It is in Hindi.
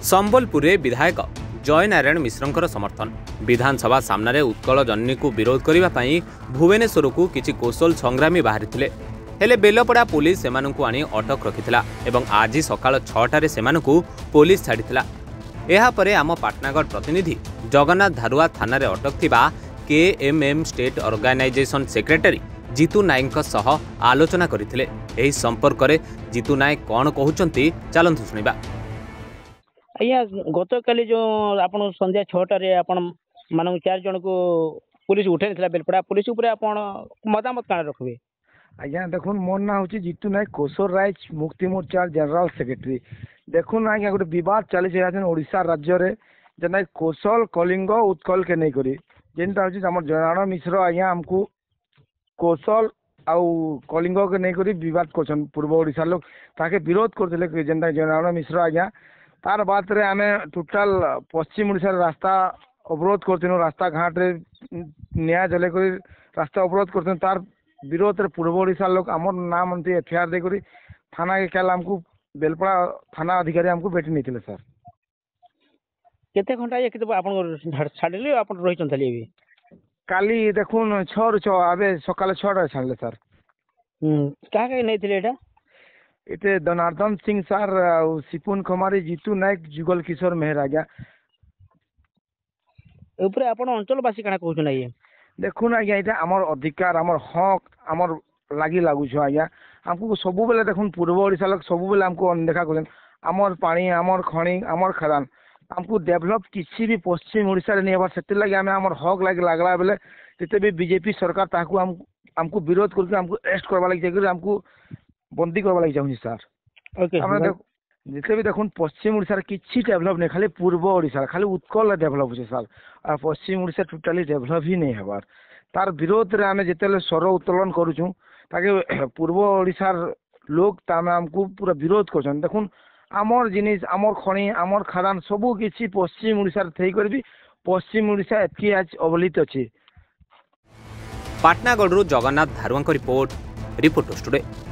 संबलपुर विधायक जय नारायण मिश्र समर्थन विधानसभा सामने उत्कल जन्नी को विरोध करने भुवनेश्वर को किसी कौशल संग्रामी बाहरी हेले बेलपड़ा पुलिस सेमानंकु आनी अटक रखिथिला एवं आज सकाळ 6टारे सेमानंकु पुलिस छाड़िथिला। एहा परे आम पाटनागढ़ प्रतिनिधि जगन्नाथ धारुआ थाना रे अटक थिबा KMM state organisation secretary Jitu Nayak सह आलोचना करथिले। एही संपर्क रे जीतू नायक कोन कहउचंती चलंतु सुनिबा। आज्ञा गत काली जो आपण संध्या 6टारे आपण मानन 4 जन को पुलिस उठेथिला बेलपड़ा पुलिस ऊपर आपण मतामत काण रखबे। आज्ञा देखुन मोर ना होची जीतू नायक कोसर राज मुक्ति मोर्चा जनरल सेक्रेटरी। देखुन आज्ञा गोटे बद चली ओडिशा राज्य रे जेना कौशल कलिंग उत्कल के नहीं करी जेनटा होची हमर जनारायण मिश्र आज्ञा हमको कौशल आउ कलिंग के नहीं करी विवाद करछन पूर्व ओडिशा लोग ताके विरोध करथिले जेनटा जनारायण मिश्र आज्ञा तार बात रे आमे टोटल पश्चिम ओडिशा रास्ता अवरोध करथिनो रास्ता घाट रे न्याय जले करी रास्ता अवरोध करथिनो तार विरोध रे पूर्व ओडिशा लोग हमर नाम अंति एफआईआर दे करी थाना के काल हमको बेलपड़ा थाना अधिकारी हमको भेटी नहीं सर। केते घंटा ये केते आपन छाडले आपन रहि चंतली एबे काली देखुन 6 रु 6 आबे सकाल 6टा छाडले सर। का का नहीं थिले एटा एते दनार्दन सिंह सर सिपुन कुमारी जीतू नायक जुगल किशोर मेहरा गया ऊपर आपन अंचलवासी काना कहउछ ना ये देखुन आज्ञा ये आमर अधिकार आमर हक आमर लागी लागुछ आज्ञा हमको सब बेले देखुन पूर्व ओडिशा लोग सब बेले हमको अनदेखा करन आमर पानी आमर खणी आमर खदान हमको डेवलप किसी भी पश्चिम ओडिशा रे नहीं हबार सेते लागि हमें आमर हक लागी लागला बेले जते भी बीजेपी सरकार ताकू हमको विरोध करके हमको अरेस्ट करबा लागि जाके हमको बंदी करबा लागि चाहू सर। ओके हमरा जिते भी देखुन पश्चिम ओडिशा रे किछि डेवलप नहीं खाली पूर्व ओडिशा खाली उत्कल डेवलप होছে सर और पश्चिम ओडिशा टोटली डेवलप ही नहीं हबार तार विरोध रे हमें जेतेले स्वर उत्तोलन करूछु ताकि पूर्व ओडिशा लोग तामे हमको पूरा विरोध करछन। देखुन आमर जिनिस आमर खणी आमर खादान सबु किछि पश्चिम ओडिशा रे थई करबी पश्चिम ओडिशा एतकी आज अवलित अछि। Patnagarh Jagannath Dharua report reporter studio.